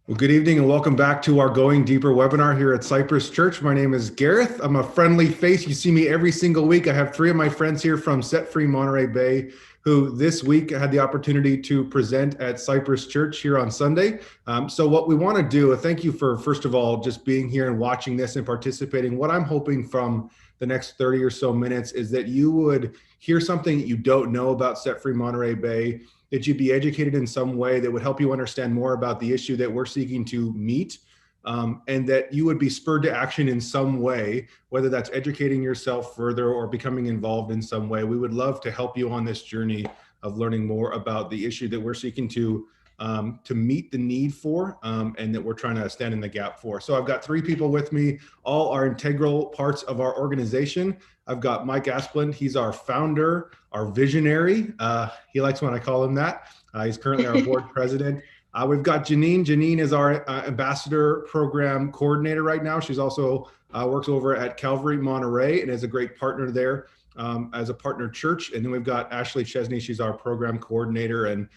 Well, good evening and welcome back to our Going Deeper webinar here at Cypress Church. My name is Gareth. I'm a friendly face. You see me every single week. I have three of my friends here from Set Free Monterey Bay who this week had the opportunity to present at Cypress Church here on Sunday. So what we want to do, thank you for, first of all, just being here and watching this and participating. What I'm hoping from the next 30 or so minutes is that you would hear something that you don't know about Set Free Monterey Bay, that you'd be educated in some way that would help you understand more about the issue that we're seeking to meet, and that you would be spurred to action in some way, whether that's educating yourself further or becoming involved in some way. We would love to help you on this journey of learning more about the issue that we're seeking to meet the need for, and that we're trying to stand in the gap for. So I've got three people with me, all are integral parts of our organization. I've got Mike Asplund. He's our founder, our visionary. He likes when I call him that. He's currently our board president. We've got Janine. Janine is our ambassador program coordinator right now. She's also works over at Calvary Monterey and is a great partner there as a partner church. And then we've got Ashley Chesney. She's our program coordinator and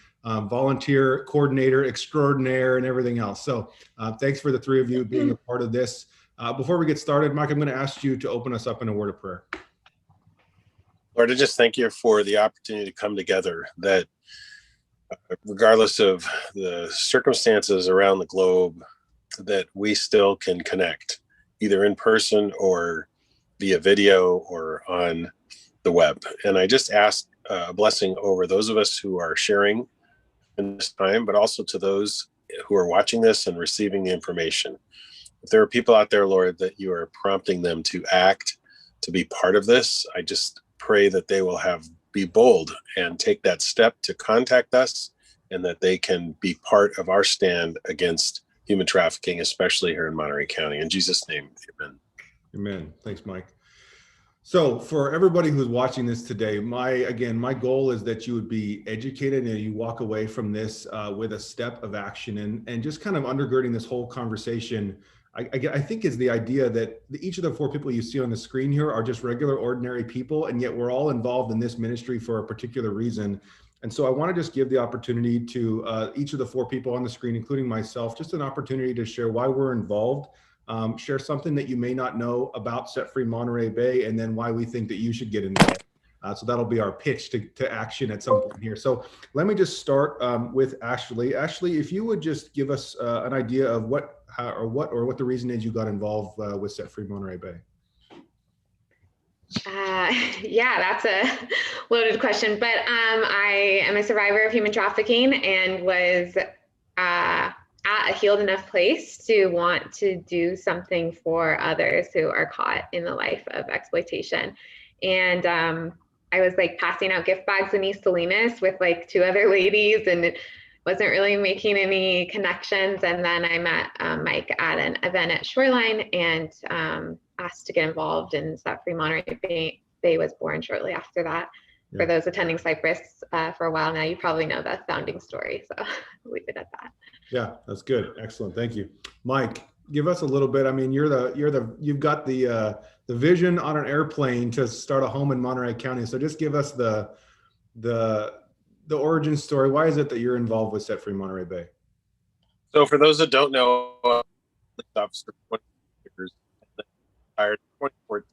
volunteer coordinator extraordinaire and everything else. So thanks for the three of you being a part of this. Before we get started, Mike, I'm going to ask you to open us up in a word of prayer. Lord, I just thank you for the opportunity to come together, that regardless of the circumstances around the globe, that we still can connect either in person or via video or on the web. And I just ask a blessing over those of us who are sharing in this time, but also to those who are watching this and receiving the information. If there are people out there, Lord, that you are prompting them to act, to be part of this, I just pray that they will be bold and take that step to contact us, and that they can be part of our stand against human trafficking, especially here in Monterey County. In Jesus' name, amen. Amen. Thanks, Mike. So for everybody who's watching this today, my goal is that you would be educated and you walk away from this with a step of action, and just kind of undergirding this whole conversation. I think is the idea that each of the four people you see on the screen here are just regular, ordinary people, and yet we're all involved in this ministry for a particular reason. And so I want to just give the opportunity to each of the four people on the screen, including myself, just an opportunity to share why we're involved, share something that you may not know about Set Free Monterey Bay, and then why we think that you should get involved. So that'll be our pitch to action at some point here. So let me just start with Ashley. Ashley, if you would just give us an idea of what the reason is you got involved with Set Free Monterey Bay. Yeah, that's a loaded question, but I am a survivor of human trafficking and was at a healed enough place to want to do something for others who are caught in the life of exploitation. And I was like passing out gift bags in East Salinas with like two other ladies, and it wasn't really making any connections. And then I met Mike at an event at Shoreline and asked to get involved, and Set Free Monterey Bay was born shortly after that. Yeah. For those attending Cypress for a while now, you probably know the founding story, so I'll leave it at that. Yeah, that's good. Excellent. Thank you. Mike, give us a little bit. I mean, you've got the vision on an airplane to start a home in Monterey County. So just give us the origin story. Why is it that you're involved with Set Free Monterey Bay? So for those that don't know, officer 20 years, retired 2014.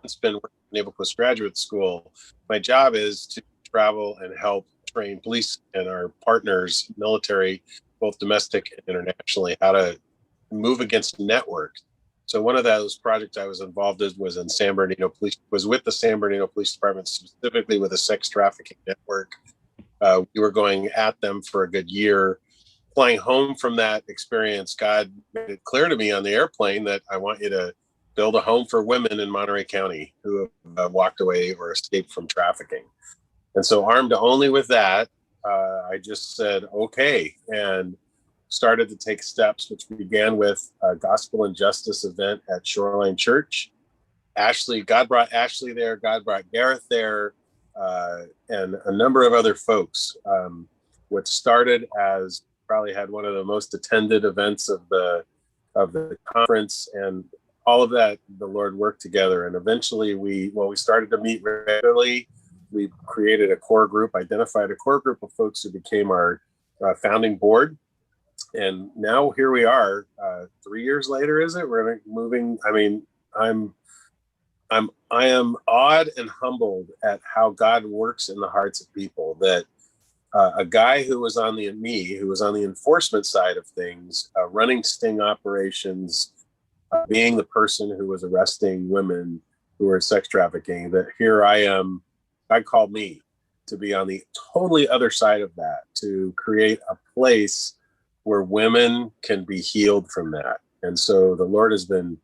I've been working in Naval Postgraduate School. My job is to travel and help train police and our partners, military, both domestic and internationally, how to move against networks. So one of those projects I was involved in was in San Bernardino Police, was with the San Bernardino Police Department, specifically with a sex trafficking network. We were going at them for a good year. Flying home from that experience, God made it clear to me on the airplane that I want you to build a home for women in Monterey County who have walked away or escaped from trafficking. And so armed only with that, I just said, okay, and started to take steps, which began with a gospel and justice event at Shoreline Church. God brought Ashley there, God brought Gareth there, and a number of other folks. What started as probably had one of the most attended events of the conference, and all of that, the Lord worked together. And eventually we started to meet regularly. We created a core group, identified a core group of folks who became our founding board. and now here we are, 3 years later, is it? We're moving. I mean, I am awed and humbled at how God works in the hearts of people. That a guy who was on the enforcement side of things, running sting operations, being the person who was arresting women who were sex trafficking, that here I am, God called me to be on the totally other side of that, to create a place where women can be healed from that. And so the Lord has been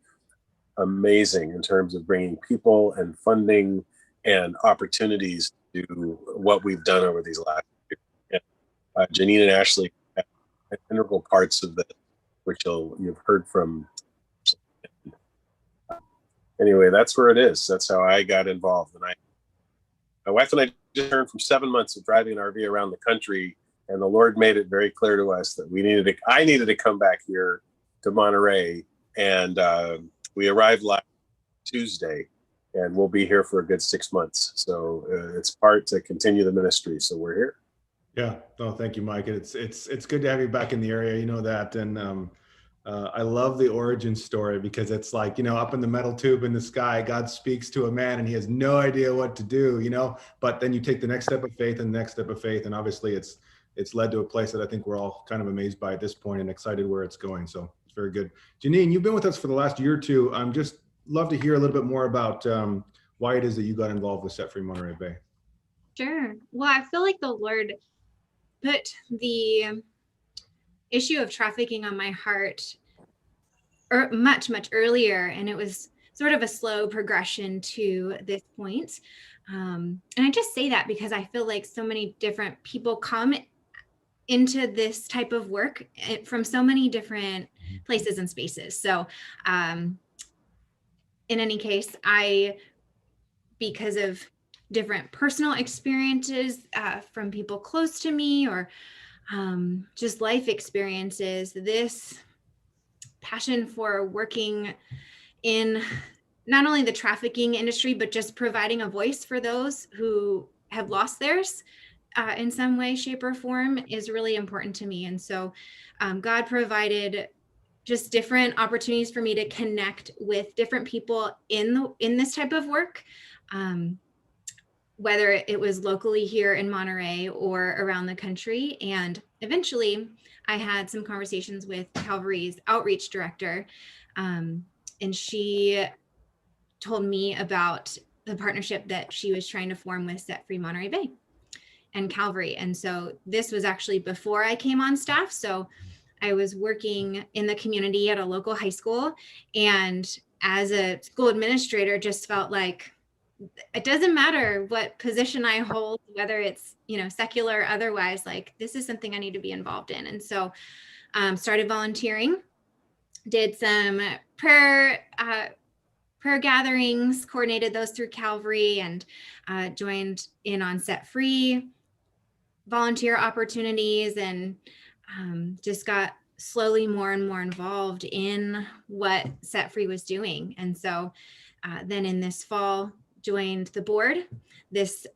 amazing in terms of bringing people and funding and opportunities to what we've done over these last years. And, Janine and Ashley have integral parts of this, which you've heard from. Anyway, that's where it is. That's how I got involved. And my wife and I just returned from 7 months of driving an RV around the country, and the Lord made it very clear to us that I needed to come back here to Monterey, and we arrived last Tuesday, and we'll be here for a good 6 months. So it's part to continue the ministry. So we're here. Yeah. No, thank you, Mike. It's good to have you back in the area. You know that, and I love the origin story, because it's like, up in the metal tube in the sky, God speaks to a man and he has no idea what to do, but then you take the next step of faith and the next step of faith. And obviously it's led to a place that I think we're all kind of amazed by at this point and excited where it's going. So it's very good. Janine, you've been with us for the last year or two. I'm just love to hear a little bit more about why it is that you got involved with Set Free Monterey Bay. Sure. Well, I feel like the Lord put the issue of trafficking on my heart much earlier, and it was sort of a slow progression to this point. And I just say that because I feel like so many different people come into this type of work from so many different places and spaces. So in any case, because of different personal experiences from people close to me, or just life experiences, this passion for working in not only the trafficking industry, but just providing a voice for those who have lost theirs in some way, shape, or form is really important to me. And so God provided just different opportunities for me to connect with different people in this type of work, whether it was locally here in Monterey or around the country. And eventually I had some conversations with Calvary's outreach director, and she told me about the partnership that she was trying to form with Set Free Monterey Bay and Calvary. And so this was actually before I came on staff. So I was working in the community at a local high school, and as a school administrator, just felt like it doesn't matter what position I hold, whether it's, secular or otherwise, like this is something I need to be involved in. And so started volunteering, did some prayer gatherings, coordinated those through Calvary, and joined in on Set Free volunteer opportunities, and just got slowly more and more involved in what Set Free was doing. And so then in this fall, joined the board. This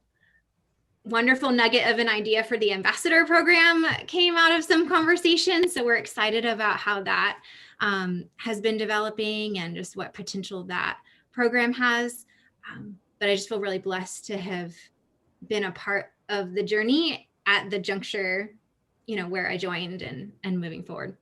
wonderful nugget of an idea for the ambassador program came out of some conversations. So we're excited about how that has been developing and just what potential that program has. But I just feel really blessed to have been a part of the journey at the juncture, where I joined and moving forward.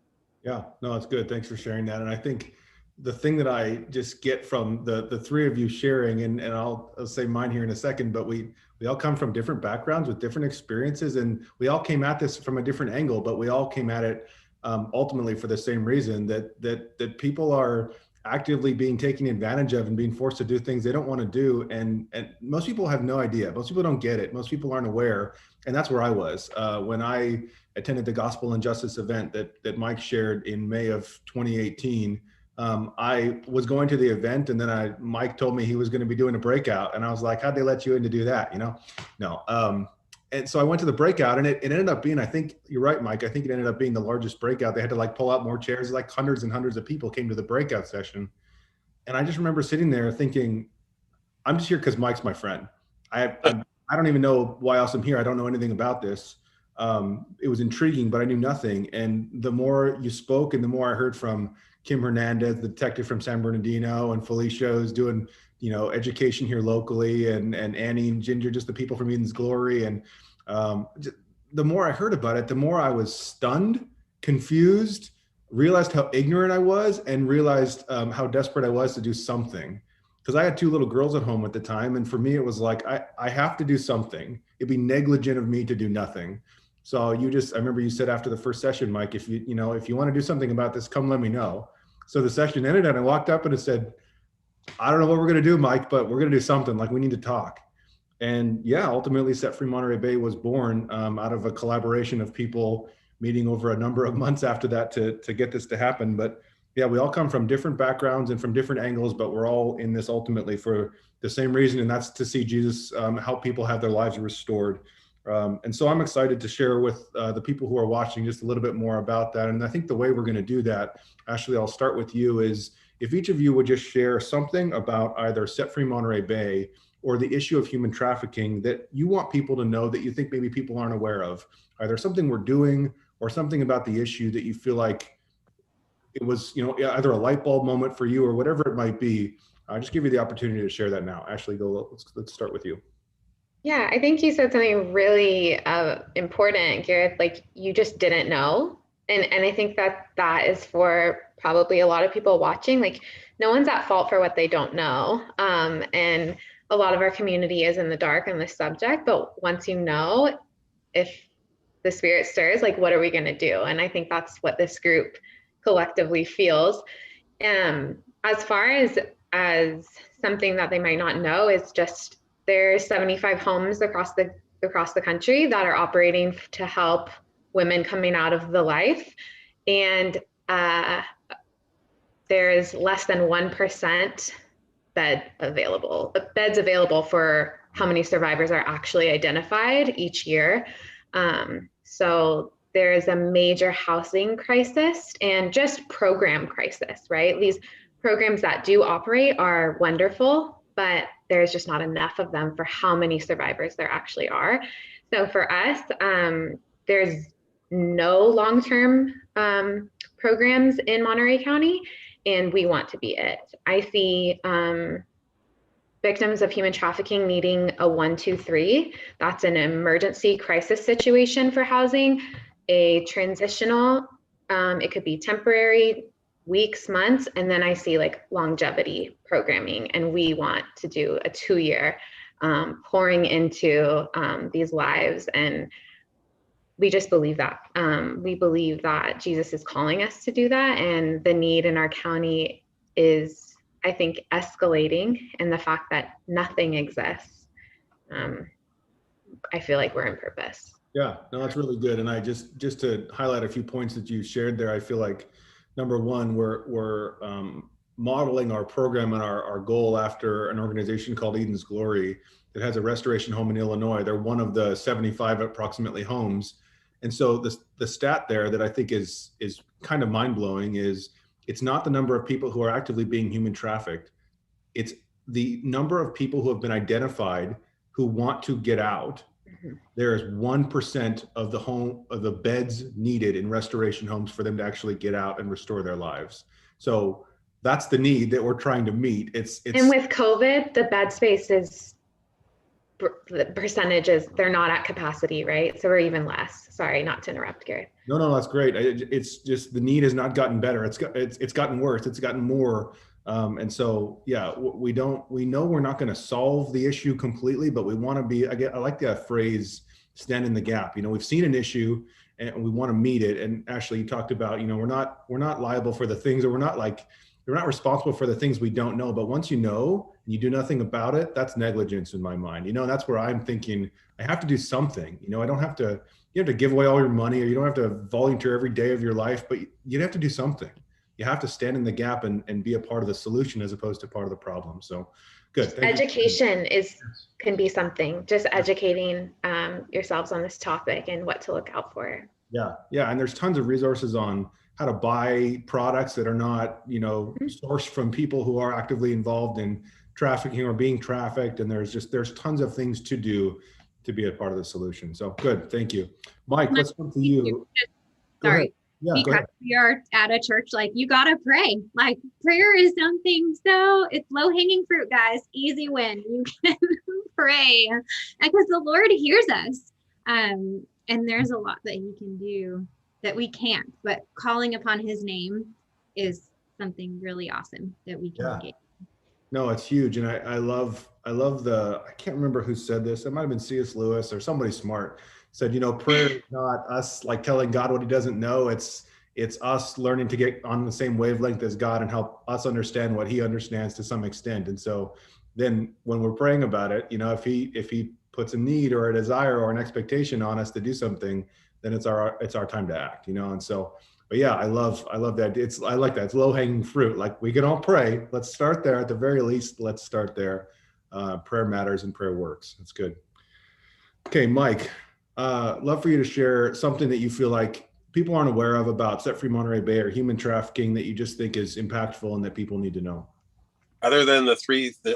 Yeah, no, it's good. Thanks for sharing that. And I think the thing that I just get from the three of you sharing, and I'll say mine here in a second, but we all come from different backgrounds with different experiences, and we all came at this from a different angle, but we all came at it ultimately for the same reason, that people are actively being taken advantage of and being forced to do things they don't want to do. And most people have no idea. Most people don't get it. Most people aren't aware. And that's where I was when I attended the Gospel and Justice event that Mike shared in May of 2018. I was going to the event, and then Mike told me he was going to be doing a breakout, and I was like, how'd they let you in to do that? No. And so I went to the breakout, and it ended up being, I think you're right, Mike, I think it ended up being the largest breakout. They had to pull out more chairs, hundreds and hundreds of people came to the breakout session. And I just remember sitting there thinking, I'm just here because Mike's my friend. I don't even know why else I'm here. I don't know anything about this. it was intriguing, but I knew nothing. And the more you spoke and the more I heard from Kim Hernandez, the detective from San Bernardino, and Felicia, who's doing, education here locally, and Annie and Ginger, just the people from Eden's Glory. And the more I heard about it, the more I was stunned, confused, realized how ignorant I was, and realized how desperate I was to do something. Because I had 2 little girls at home at the time. And for me, it was like, I have to do something. It'd be negligent of me to do nothing. So I remember you said after the first session, Mike, if you want to do something about this, come let me know. So the session ended and I walked up and I said, I don't know what we're going to do, Mike, but we're going to do something. Like, we need to talk. And yeah, ultimately Set Free Monterey Bay was born out of a collaboration of people meeting over a number of months after that to get this to happen. But yeah, we all come from different backgrounds and from different angles, but we're all in this ultimately for the same reason, and that's to see Jesus help people have their lives restored. And so I'm excited to share with the people who are watching just a little bit more about that. And I think the way we're going to do that, Ashley, I'll start with you, is if each of you would just share something about either Set Free Monterey Bay or the issue of human trafficking that you want people to know that you think maybe people aren't aware of. Either something we're doing or something about the issue that you feel like it was, either a light bulb moment for you or whatever it might be. I'll just give you the opportunity to share that now. Ashley, let's start with you. Yeah, I think you said something really important, Gareth, like you just didn't know. And I think that is for probably a lot of people watching, like no one's at fault for what they don't know. And a lot of our community is in the dark on this subject, but once you know, if the Spirit stirs, like what are we going to do? And I think that's what this group collectively feels. As far as something that they might not know is just there's 75 homes across the country that are operating to help women coming out of the life, and there's less than 1% beds available for how many survivors are actually identified each year. So there is a major housing crisis and just program crisis, right? These programs that do operate are wonderful, but there's just not enough of them for how many survivors there actually are. So for us, there's no long-term programs in Monterey County, and we want to be it. I see victims of human trafficking needing a 123. That's an emergency crisis situation for housing, a transitional, it could be temporary, weeks, months, and then I see like longevity programming, and we want to do a 2-year pouring into these lives. And we just believe that. We believe that Jesus is calling us to do that, and the need in our county is, I think, escalating, and the fact that nothing exists, I feel like we're in purpose. Yeah, no, that's really good. And I just to highlight a few points that you shared there, I feel like number one, we're modeling our program and our goal after an organization called Eden's Glory that has a restoration home in Illinois. They're one of the 75 approximately homes. And so the stat there that I think is kind of mind blowing is it's not the number of people who are actively being human trafficked. It's the number of people who have been identified who want to get out. There is 1% of the beds needed in restoration homes for them to actually get out and restore their lives. So that's the need that we're trying to meet. It's and with COVID, the bed space is, the percentages, they're not at capacity, right? So we're even less. Sorry, not to interrupt, Gary. No, that's great. It's just the need has not gotten better. It's gotten worse. It's gotten more. And so, yeah, we know we're not going to solve the issue completely, but we want to be, I like that phrase, stand in the gap. We've seen an issue and we want to meet it. And Ashley, you talked about, we're not liable for the things, or we're not responsible for the things we don't know. But once you know and you do nothing about it, that's negligence in my mind. That's where I'm thinking I have to do something. I don't have to, you have to give away all your money, or you don't have to volunteer every day of your life, but you have to do something. You have to stand in the gap and be a part of the solution as opposed to part of the problem. So good. Education can be something, just educating yourselves on this topic and what to look out for. Yeah. And there's tons of resources on how to buy products that are not, sourced from people who are actively involved in trafficking or being trafficked. And there's tons of things to do. to be a part of the solution. So good, thank you. Mike, let's come to you. Go Sorry. ahead. Yeah, go Because ahead. we are at a church, like, you gotta pray. Like, prayer is something, so it's low-hanging fruit, guys. Easy win. You can pray because the Lord hears us. And there's a lot that he can do that we can't, but calling upon his name is something really awesome that we can get. No, it's huge. And I love I can't remember who said this. It might've been C.S. Lewis or somebody smart said, prayer is not us like telling God what he doesn't know. It's us learning to get on the same wavelength as God and help us understand what he understands to some extent. And so then when we're praying about it, if he puts a need or a desire or an expectation on us to do something, then it's our time to act, and so, but yeah, I love that. I like that. It's low hanging fruit. Like, we can all pray. Let's start there. At the very least, let's start there. Prayer matters and prayer works. That's good. Okay, Mike, love for you to share something that you feel like people aren't aware of about Set Free Monterey Bay or human trafficking that you just think is impactful and that people need to know. Other than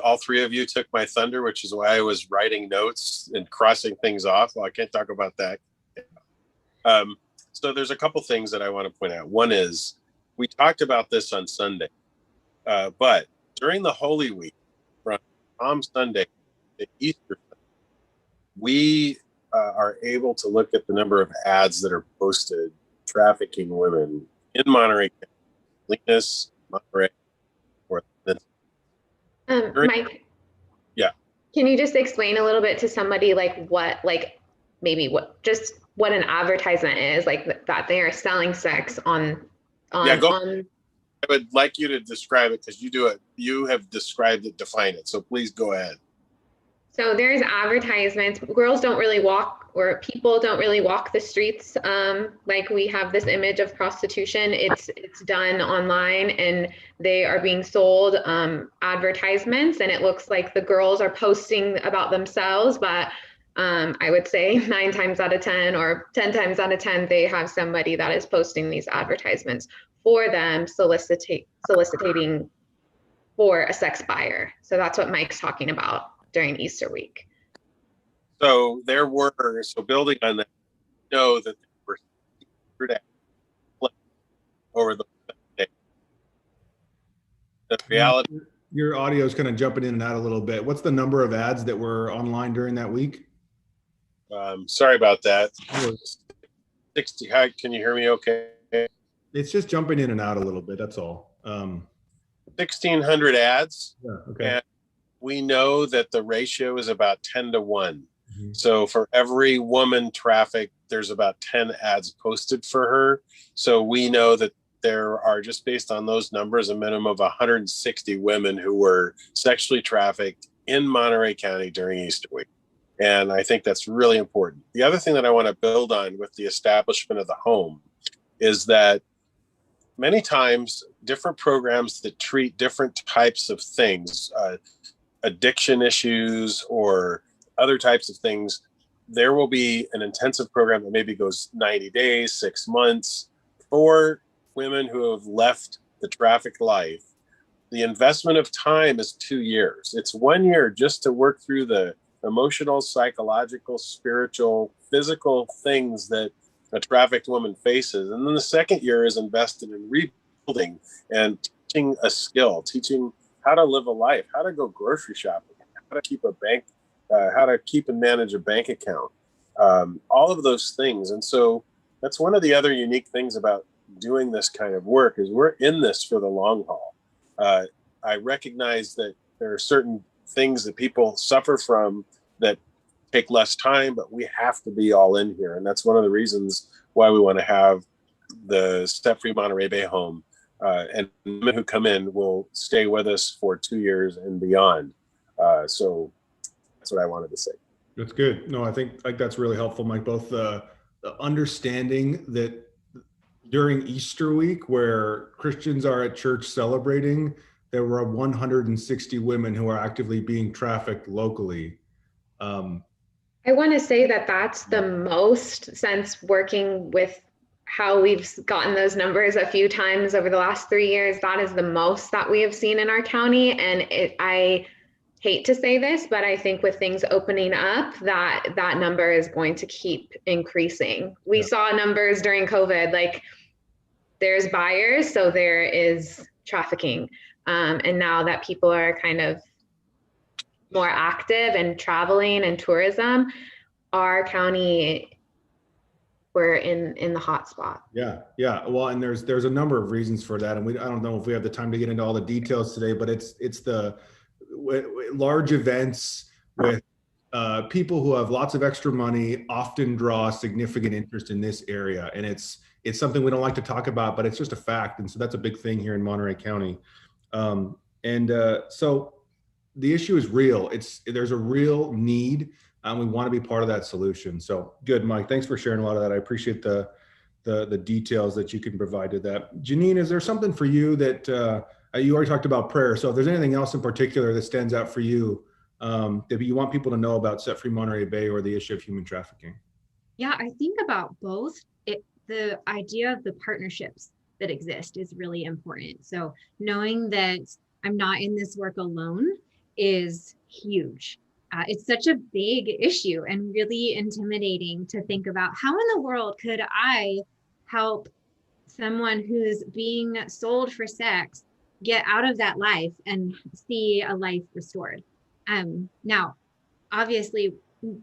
all three of you took my thunder, which is why I was writing notes and crossing things off. Well, I can't talk about that. So there's a couple things that I want to point out. One is, we talked about this on Sunday, but during the Holy Week, from Palm Sunday to Easter, we are able to look at the number of ads that are posted trafficking women in Monterey County, Linus, Monterey, or Mike. Yeah. Can you just explain a little bit to somebody what an advertisement is, like that they are selling sex on. I would like you to describe it because you do it. You have described it, define it. So please go ahead. So there's advertisements. Girls don't really walk, or people don't really walk the streets. Like, we have this image of prostitution. It's done online, and they are being sold advertisements, and it looks like the girls are posting about themselves, but I would say 9 times out of 10 or 10 times out of 10, they have somebody that is posting these advertisements for them, soliciting for a sex buyer. So that's what Mike's talking about during Easter week. So building on that, know that there were over the day. The reality. Your audio is kind of jumping in and out a little bit. What's the number of ads that were online during that week? Sorry about that. 60. Hi, can you hear me okay? It's just jumping in and out a little bit. That's all. 1,600 ads. Yeah, okay. And we know that the ratio is about 10 to 1. Mm-hmm. So for every woman trafficked, there's about 10 ads posted for her. So we know that there are, just based on those numbers, a minimum of 160 women who were sexually trafficked in Monterey County during Easter week. And I think that's really important. The other thing that I want to build on with the establishment of the home is that many times different programs that treat different types of things, addiction issues or other types of things, there will be an intensive program that maybe goes 90 days, 6 months for women who have left the trafficked life. The investment of time is 2 years. It's 1 year just to work through the emotional, psychological, spiritual, physical things that a trafficked woman faces. And then the second year is invested in rebuilding and teaching a skill, teaching how to live a life, how to go grocery shopping, how to keep a bank, how to keep and manage a bank account, all of those things. And so that's one of the other unique things about doing this kind of work is we're in this for the long haul. I recognize that there are certain things that people suffer from that take less time, but we have to be all in here. And that's one of the reasons why we want to have the Set Free Monterey Bay home. And women who come in will stay with us for 2 years and beyond. So that's what I wanted to say. That's good. No, I think that's really helpful, Mike. Both the understanding that during Easter week, where Christians are at church celebrating, there were 160 women who are actively being trafficked locally. I want to say that that's the most, since working with how we've gotten those numbers a few times over the last 3 years, that is the most that we have seen in our county. And I hate to say this, but I think with things opening up, that number is going to keep increasing. We saw numbers during COVID, like there's buyers, so there is trafficking. And now that people are kind of more active and traveling and tourism, our county, we're in the hot spot. Yeah. Well, and there's a number of reasons for that, and I don't know if we have the time to get into all the details today, but it's the large events with people who have lots of extra money often draw significant interest in this area, and it's something we don't like to talk about, but it's just a fact, and so that's a big thing here in Monterey County. So the issue is real. There's a real need. We want to be part of that solution. So good, Mike. Thanks for sharing a lot of that. I appreciate the details that you can provide to that. Janine, is there something for you that you already talked about prayer? So if there's anything else in particular that stands out for you that you want people to know about Set Free Monterey Bay or the issue of human trafficking? Yeah, I think about both. The idea of the partnerships that exist is really important. So knowing that I'm not in this work alone is huge. It's such a big issue and really intimidating to think about how in the world could I help someone who's being sold for sex get out of that life and see a life restored. Now, obviously,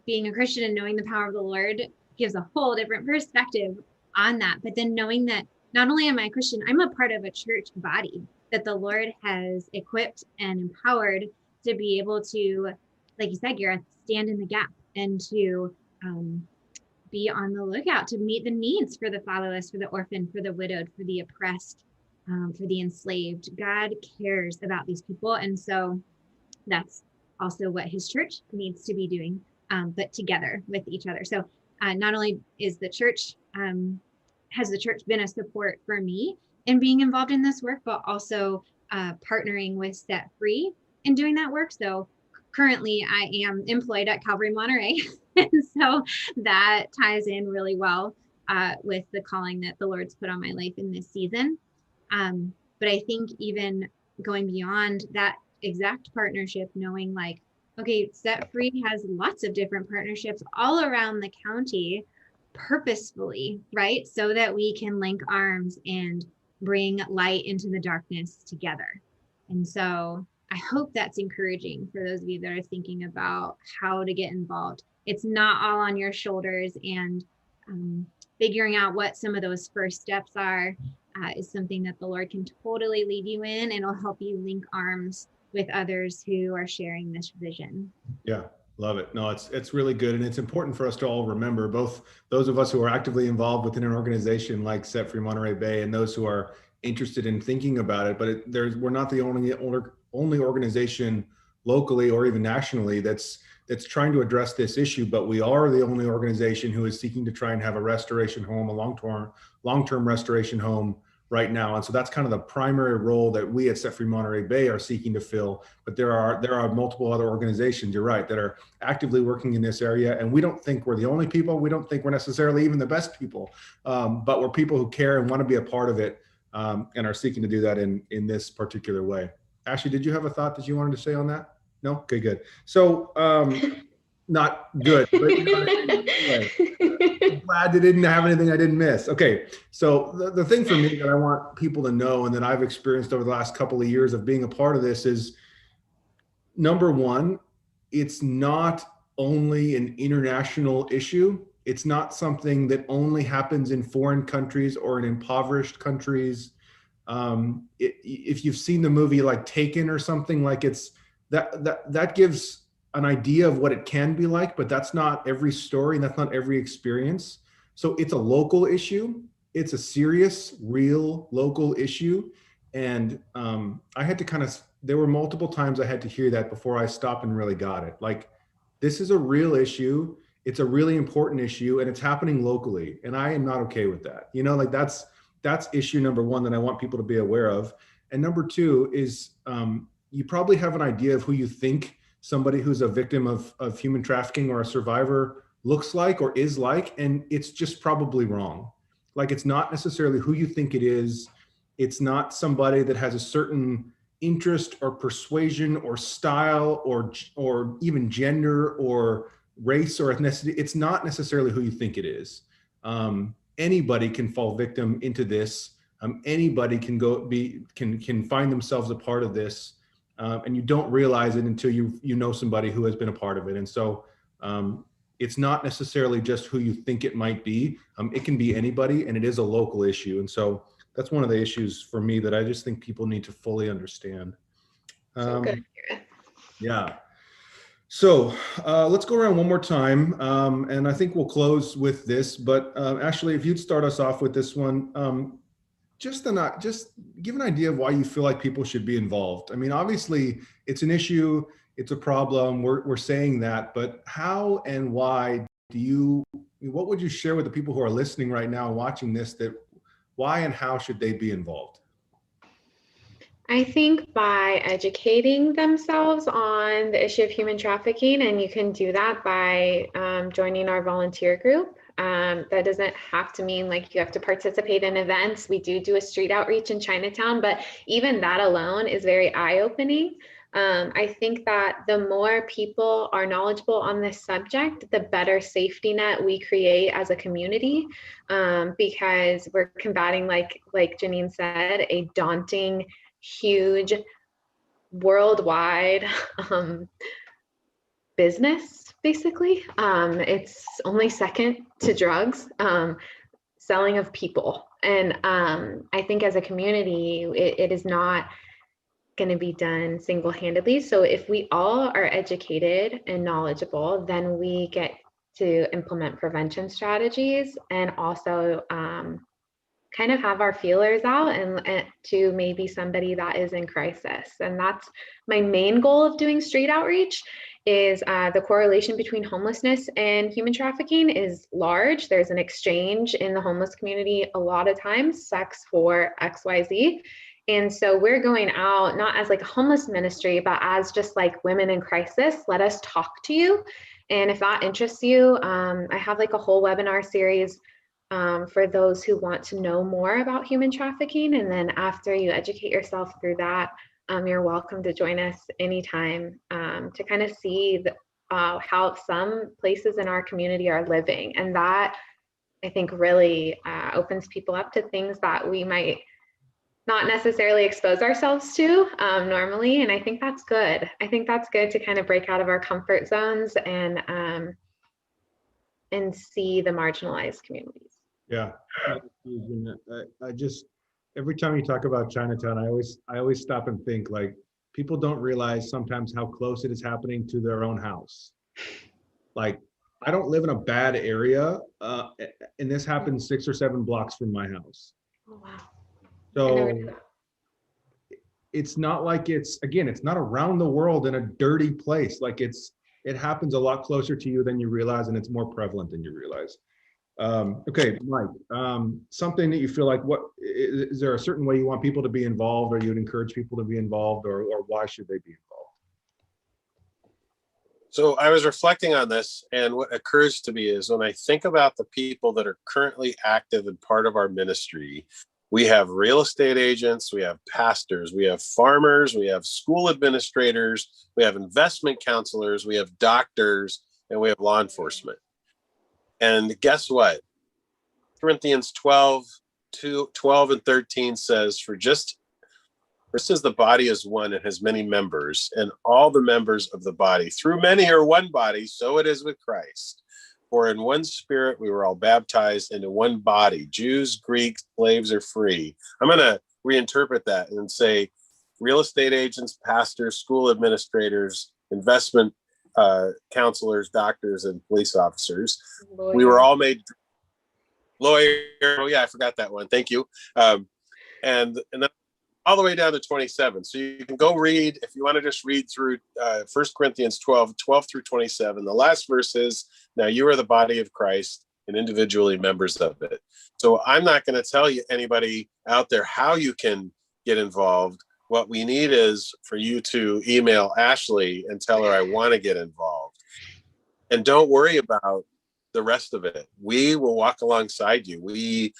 being a Christian and knowing the power of the Lord gives a whole different perspective on that. But then knowing that not only am I a Christian, I'm a part of a church body that the Lord has equipped and empowered to be able to, like you said, Gareth, stand in the gap and to be on the lookout to meet the needs for the fatherless, for the orphan, for the widowed, for the oppressed, for the enslaved. God cares about these people. And so that's also what his church needs to be doing, but together with each other. So not only is the church, has the church been a support for me in being involved in this work, but also partnering with Set Free in doing that work. So currently I am employed at Calvary Monterey. And so that ties in really well with the calling that the Lord's put on my life in this season. But I think even going beyond that exact partnership, knowing like, okay, Set Free has lots of different partnerships all around the county purposefully, right? So that we can link arms and bring light into the darkness together. And so I hope that's encouraging for those of you that are thinking about how to get involved. It's not all on your shoulders, and figuring out what some of those first steps are is something that the Lord can totally lead you in, and it'll help you link arms with others who are sharing this vision. Yeah, love it. No, it's really good. And it's important for us to all remember, both those of us who are actively involved within an organization like Set Free Monterey Bay and those who are interested in thinking about it, but we're not the only organization locally or even nationally that's trying to address this issue, but we are the only organization who is seeking to try and have a restoration home, a long-term restoration home right now. And so that's kind of the primary role that we at Set Free Monterey Bay are seeking to fill. But there are multiple other organizations, you're right, that are actively working in this area. And we don't think we're the only people. We don't think we're necessarily even the best people, but we're people who care and want to be a part of it, and are seeking to do that in this particular way. Ashley, did you have a thought that you wanted to say on that? No? Okay, good. So, not good, but anyway, I'm glad they didn't have anything I didn't miss. Okay, so the thing for me that I want people to know and that I've experienced over the last couple of years of being a part of this is, number one, it's not only an international issue. It's not something that only happens in foreign countries or in impoverished countries. If you've seen the movie like Taken or something, like that gives an idea of what it can be like, but that's not every story and that's not every experience. So it's a local issue. It's a serious, real local issue. And I had to there were multiple times I had to hear that before I stopped and really got it. Like, this is a real issue. It's a really important issue, and it's happening locally. And I am not okay with that. You know, like that's issue number one that I want people to be aware of. And number two is you probably have an idea of who you think somebody who's a victim of human trafficking or a survivor looks like or is like, and it's just probably wrong. Like, it's not necessarily who you think it is. It's not somebody that has a certain interest or persuasion or style or even gender or race or ethnicity. It's not necessarily who you think it is. Anybody can fall victim into this. Anybody can can find themselves a part of this, and you don't realize it until you know somebody who has been a part of it. And so it's not necessarily just who you think it might be. It can be anybody, and it is a local issue. And so that's one of the issues for me that I just think people need to fully understand. So good. Yeah. So let's go around one more time, and I think we'll close with this. But Ashley, if you'd start us off with this one, just give an idea of why you feel like people should be involved. I mean, obviously, it's an issue, it's a problem. We're saying that, but how and why what would you share with the people who are listening right now, watching this, that why and how should they be involved? I think by educating themselves on the issue of human trafficking, and you can do that by joining our volunteer group. That doesn't have to mean like you have to participate in events. We do a street outreach in Chinatown, but even that alone is very eye-opening. I think that the more people are knowledgeable on this subject, the better safety net we create as a community, because we're combating, like Janine said, a daunting, huge, worldwide business, basically. It's only second to drugs, selling of people. And I think as a community, it is not going to be done single-handedly. So if we all are educated and knowledgeable, then we get to implement prevention strategies and also kind of have our feelers out and to maybe somebody that is in crisis. And that's my main goal of doing street outreach, is the correlation between homelessness and human trafficking is large. There's an exchange in the homeless community a lot of times, sex for XYZ. And so we're going out not as like a homeless ministry, but as just like women in crisis. Let us talk to you. And if that interests you, I have like a whole webinar series for those who want to know more about human trafficking. And then after you educate yourself through that, you're welcome to join us anytime to kind of see how some places in our community are living. And that, I think, really opens people up to things that we might not necessarily expose ourselves to normally. And I think that's good. I think that's good to kind of break out of our comfort zones and see the marginalized communities. Yeah, I just, every time you talk about Chinatown, I always stop and think, like, people don't realize sometimes how close it is happening to their own house. Like, I don't live in a bad area, and this happens 6 or 7 blocks from my house. Oh, wow. So it's not like it's not around the world in a dirty place. Like it happens a lot closer to you than you realize, and it's more prevalent than you realize. Okay, Mike, something that you feel like, is there a certain way you want people to be involved, or you'd encourage people to be involved, or why should they be involved? So I was reflecting on this, and what occurs to me is when I think about the people that are currently active and part of our ministry, we have real estate agents, we have pastors, we have farmers, we have school administrators, we have investment counselors, we have doctors, and we have law enforcement. And guess what? Corinthians 12 and 13 says, for just as the body is one and has many members, and all the members of the body, through many are one body, so it is with Christ. For in one spirit we were all baptized into one body, Jews, Greeks, slaves, or free. I'm going to reinterpret that and say real estate agents, pastors, school administrators, investment counselors, doctors, and police officers. Lawyer. We were all made lawyer. Oh yeah, I forgot that one. Thank you. And then all the way down to 27. So you can go read, if you want to just read through 1 Corinthians 12 through 27. The last verse is, now you are the body of Christ and individually members of it. So I'm not going to tell you anybody out there how you can get involved. What we need is for you to email Ashley and tell her I want to get involved. And don't worry about the rest of it. We will walk alongside you. We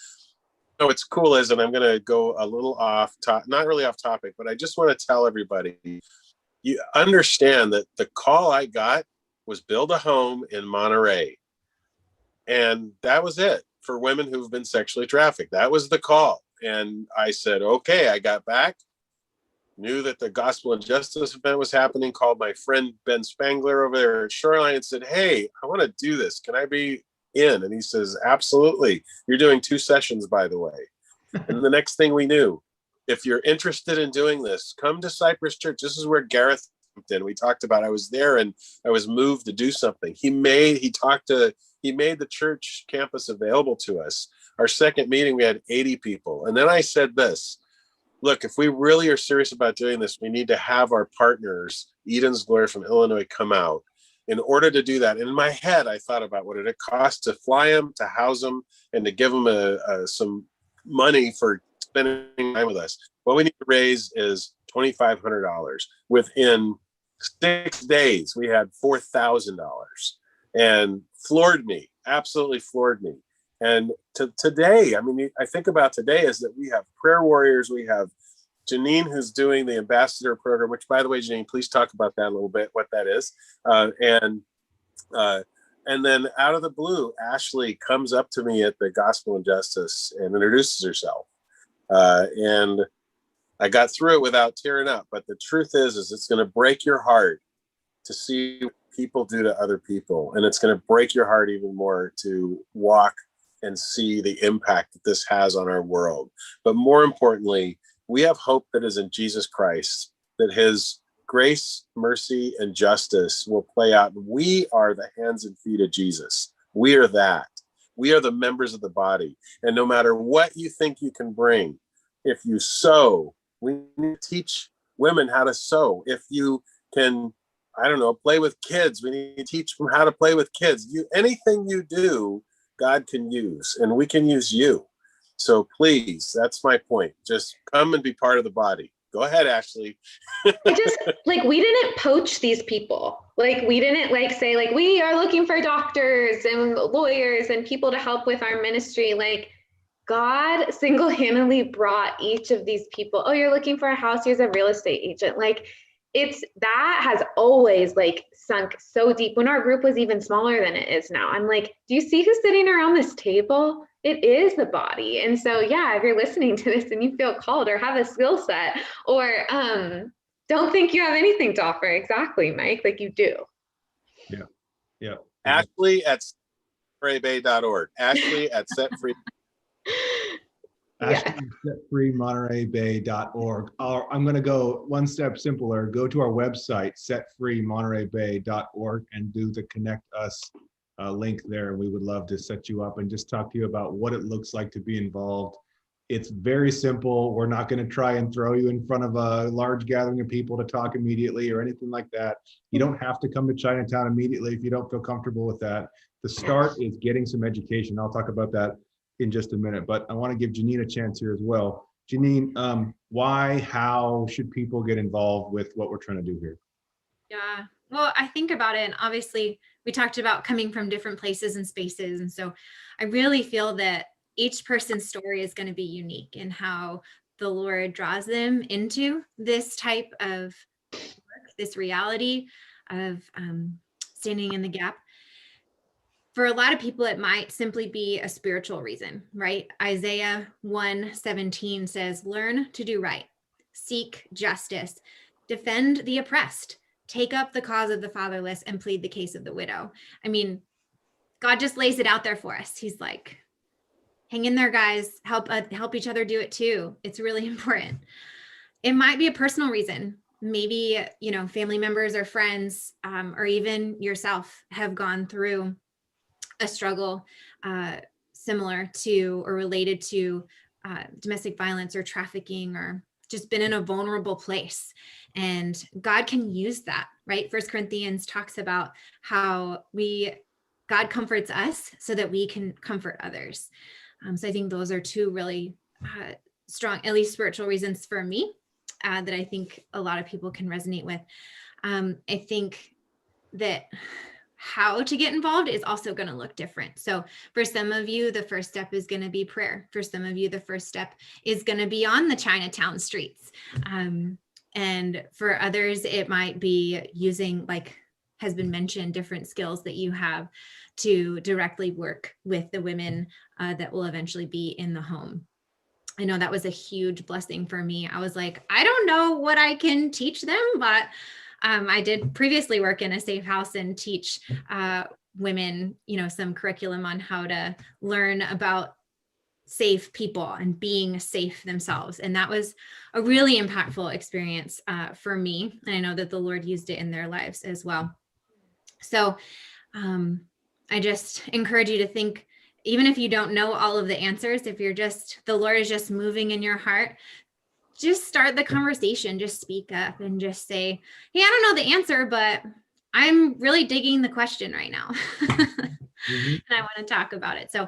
know what's cool is, and I'm going to go a little off top, not really off topic, but I just want to tell everybody, you understand that the call I got was build a home in Monterey. And that was it for women who've been sexually trafficked. That was the call. And I said, okay, I got back, knew that the Gospel and Justice event was happening, called my friend Ben Spangler over there at Shoreline and said, hey, I want to do this. Can I be in? And he says, absolutely. You're doing 2 sessions, by the way. And the next thing we knew, if you're interested in doing this, come to Cypress Church. This is where Gareth in. We talked about, I was there and I was moved to do something. He made the church campus available to us. Our second meeting, we had 80 people. And then I said this, look, if we really are serious about doing this, we need to have our partners, Eden's Glory from Illinois, come out. In order to do that, in my head, I thought about what it cost to fly them, to house them, and to give them some money for spending time with us. What we need to raise is $2,500. Within 6 days, we had $4,000, and floored me, absolutely floored me. And today, I mean, I think about today is that we have prayer warriors. We have Janine, who's doing the ambassador program, which, by the way, Janine, please talk about that a little bit, what that is. And then out of the blue, Ashley comes up to me at the Gospel and Justice and introduces herself. And I got through it without tearing up. But the truth is it's going to break your heart to see what people do to other people. And it's going to break your heart even more to walk and see the impact that this has on our world. But more importantly, we have hope that is in Jesus Christ, that his grace, mercy, and justice will play out. We are the hands and feet of Jesus. We are that. We are the members of the body. And no matter what you think you can bring, if you sew, we need to teach women how to sew. If you can, I don't know, play with kids, we need to teach them how to play with kids. Anything you do, God can use, and we can use you. So please, that's my point. Just come and be part of the body. Go ahead, Ashley. We didn't poach these people. We didn't say we are looking for doctors and lawyers and people to help with our ministry. God single-handedly brought each of these people. Oh, you're looking for a house? Here's a real estate agent. That has always sunk so deep. When our group was even smaller than it is now, I'm do you see who's sitting around this table? It is the body. And so, yeah, if you're listening to this and you feel called or have a skill set or don't think you have anything to offer. Exactly, Mike, you do. Yeah. Ashley at setfreebay.org. Ashley at setfree. Ashley at setfreemontereybay.org. I'm going to go one step simpler. Go to our website, setfreemontereybay.org, and do the Connect Us link there. We would love to set you up and just talk to you about what it looks like to be involved. It's very simple. We're not going to try and throw you in front of a large gathering of people to talk immediately or anything like that. You don't have to come to Chinatown immediately if you don't feel comfortable with that. The start is getting some education. I'll talk about that in just a minute, but I want to give Janine a chance here as well. Janine, how should people get involved with what we're trying to do here? Yeah, well, I think about it, and obviously we talked about coming from different places and spaces. And so I really feel that each person's story is going to be unique in how the Lord draws them into this type of work, this reality of standing in the gap. For a lot of people, it might simply be a spiritual reason, right? Isaiah 1:17 says, learn to do right, seek justice, defend the oppressed, take up the cause of the fatherless, and plead the case of the widow. I mean, God just lays it out there for us. He's like, hang in there, guys, help each other do it too. It's really important. It might be a personal reason. Maybe, family members or friends, or even yourself have gone through a struggle similar to or related to domestic violence or trafficking, or just been in a vulnerable place. And God can use that, right? 1 Corinthians talks about how God comforts us so that we can comfort others. So I think those are two really strong, at least spiritual reasons for me that I think a lot of people can resonate with. I think that how to get involved is also going to look different. So for some of you, the first step is going to be prayer. For some of you, the first step is going to be on the Chinatown streets. And for others, it might be using, like has been mentioned, different skills that you have to directly work with the women that will eventually be in the home. I know that was a huge blessing for me. I was like, I don't know what I can teach them, but I did previously work in a safe house and teach women, some curriculum on how to learn about safe people and being safe themselves. And that was a really impactful experience for me. And I know that the Lord used it in their lives as well. So I just encourage you to think, even if you don't know all of the answers, if the Lord is just moving in your heart, just start the conversation, just speak up and just say, hey, I don't know the answer, but I'm really digging the question right now. And I want to talk about it. So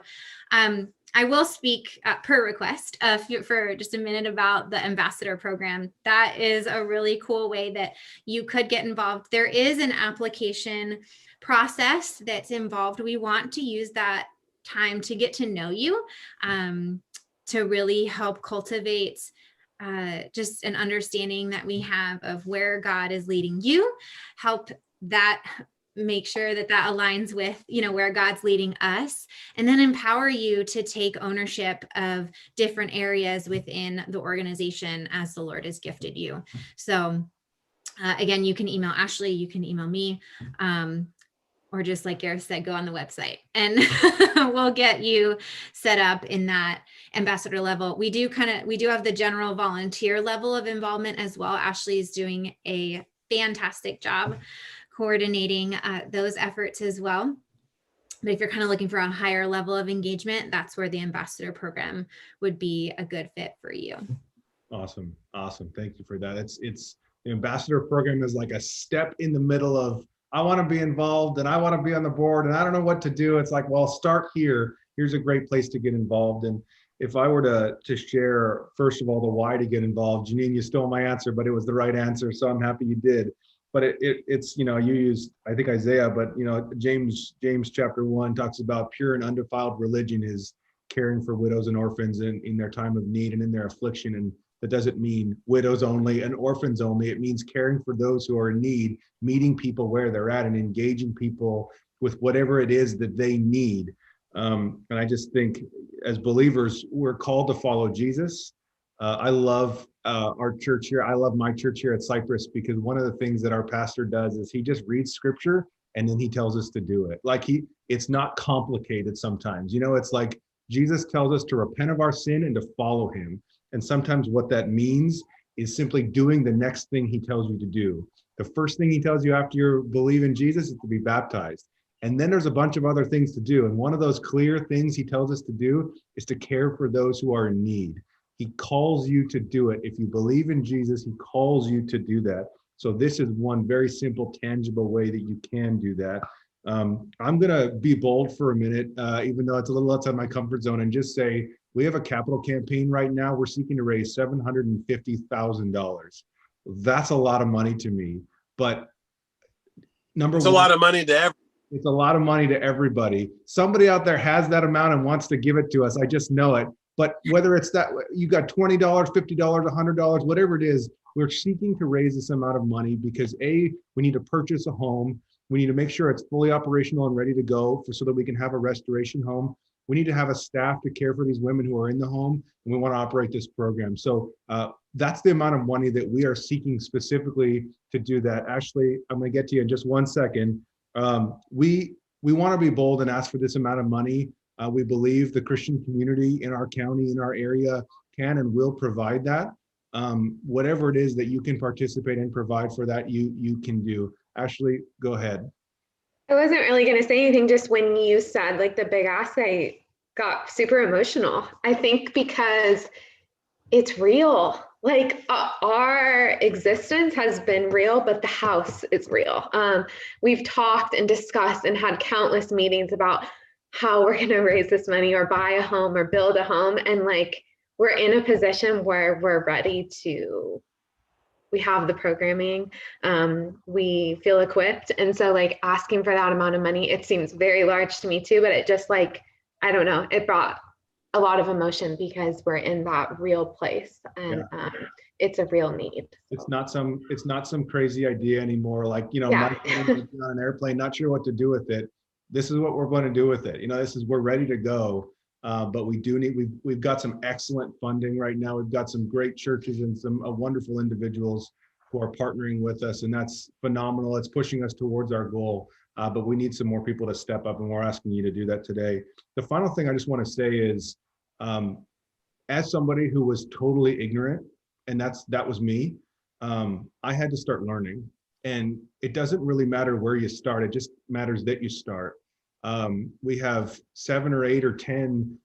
I will speak per request for just a minute about the ambassador program. That is a really cool way that you could get involved. There is an application process that's involved. We want to use that time to get to know you, to really help cultivate just an understanding that we have of where God is leading you, help that make sure that aligns with, where God's leading us, and then empower you to take ownership of different areas within the organization as the Lord has gifted you. So again, you can email Ashley, you can email me, or just like Gareth said, go on the website and we'll get you set up in that ambassador level. We do have the general volunteer level of involvement as well. Ashley is doing a fantastic job coordinating those efforts as well. But if you're kind of looking for a higher level of engagement, that's where the ambassador program would be a good fit for you. Awesome. Thank you for that. It's the ambassador program is like a step in the middle of, I want to be involved and I want to be on the board and I don't know what to do. It's like, well, start here. Here's a great place to get involved. And if I were to share, first of all, the why to get involved, Janine, you stole my answer, but it was the right answer. So I'm happy you did. But it's, you used, I think Isaiah, but, James chapter 1 talks about pure and undefiled religion is caring for widows and orphans in their time of need and in their affliction. And that doesn't mean widows only and orphans only. It means caring for those who are in need, meeting people where they're at and engaging people with whatever it is that they need. And I just think as believers, we're called to follow Jesus. I love our church here. I love my church here at Cypress because one of the things that our pastor does is he just reads scripture and then he tells us to do it. Like it's not complicated sometimes. It's like Jesus tells us to repent of our sin and to follow him. And sometimes what that means is simply doing the next thing he tells you to do. The first thing he tells you after you believe in Jesus is to be baptized. And then there's a bunch of other things to do. And one of those clear things he tells us to do is to care for those who are in need. He calls you to do it. If you believe in Jesus, he calls you to do that. So this is one very simple, tangible way that you can do that. I'm going to be bold for a minute, even though it's a little outside my comfort zone, and just say, we have a capital campaign right now. We're seeking to raise $750,000. That's a lot of money to me. But it's a lot of money to everyone. It's a lot of money to everybody. Somebody out there has that amount and wants to give it to us. I just know it. But whether it's that you got $20, $50, $100, whatever it is, we're seeking to raise this amount of money because we need to purchase a home. We need to make sure it's fully operational and ready to go so that we can have a restoration home. We need to have a staff to care for these women who are in the home, and we want to operate this program. So that's the amount of money that we are seeking specifically to do that. Ashley, I'm going to get to you in just 1 second. We want to be bold and ask for this amount of money. We believe the Christian community in our county, in our area, can and will provide that. Whatever it is that you can participate and provide for that, you can do. Ashley, go ahead. I wasn't really going to say anything, just when you said like the big ask, I got super emotional. I think because it's real. Like our existence has been real, but the house is real. We've talked and discussed and had countless meetings about how we're going to raise this money or buy a home or build a home. And like, we're in a position where we're ready to we have the programming, we feel equipped. And so like asking for that amount of money, it seems very large to me too, but it just like, I don't know, it brought a lot of emotion because we're in that real place, and it's a real need. It's not some crazy idea anymore. Like, Yeah. Mike on an airplane, not sure what to do with it. This is what we're going to do with it. We're ready to go. But we've got some excellent funding right now. We've got some great churches and some wonderful individuals who are partnering with us, and that's phenomenal. It's pushing us towards our goal. But we need some more people to step up, and we're asking you to do that today. The final thing I just want to say is, as somebody who was totally ignorant, and that was me, I had to start learning. And it doesn't really matter where you start, it just matters that you start. We have 7 or 8 or 10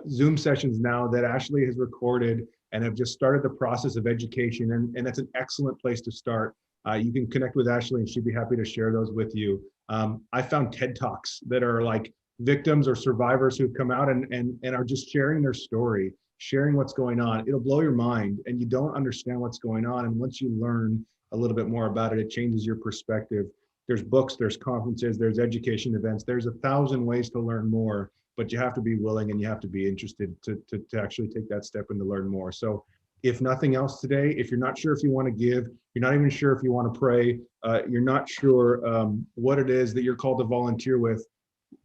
Zoom sessions now that Ashley has recorded and have just started the process of education, and that's an excellent place to start. You can connect with Ashley and she'd be happy to share those with you. I found TED Talks that are like victims or survivors who've come out and are just sharing their story, sharing what's going on. It'll blow your mind, and you don't understand what's going on. And once you learn a little bit more about it, it changes your perspective. There's books, there's conferences, there's education events. There's 1,000 ways to learn more, but you have to be willing and you have to be interested to actually take that step and to learn more. So if nothing else today, if you're not sure if you want to give, you're not even sure if you want to pray, you're not sure what it is that you're called to volunteer with,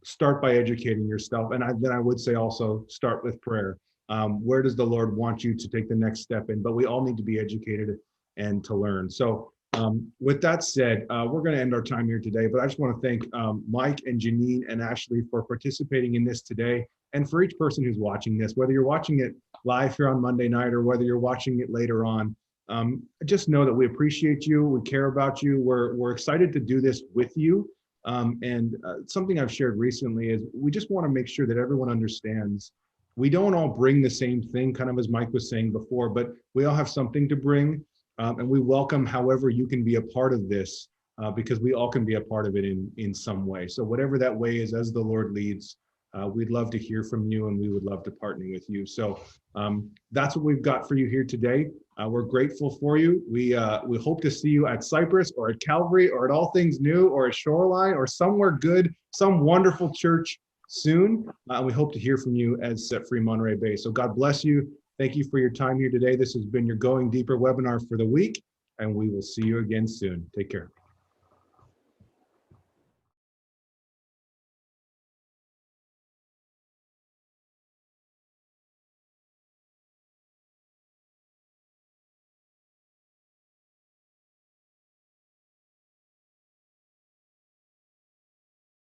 start by educating yourself. And then I would say also start with prayer. Where does the Lord want you to take the next step in? But we all need to be educated and to learn. So with that said, we're going to end our time here today, but I just want to thank Mike and Janine and Ashley for participating in this today. And for each person who's watching this, whether you're watching it live here on Monday night or whether you're watching it later on, just know that we appreciate you. We care about you. We're excited to do this with you. And something I've shared recently is we just want to make sure that everyone understands we don't all bring the same thing, kind of as Mike was saying before, but we all have something to bring. And we welcome however you can be a part of this, because we all can be a part of it in some way. So whatever that way is, as the Lord leads, we'd love to hear from you, and we would love to partner with you. So that's what we've got for you here today. We're grateful for you. We hope to see you at Cypress or at Calvary or at All Things New or at Shoreline or somewhere good, some wonderful church soon. We hope to hear from you as Set Free Monterey Bay. So God bless you. Thank you for your time here today. This has been your Going Deeper webinar for the week, and we will see you again soon. Take care.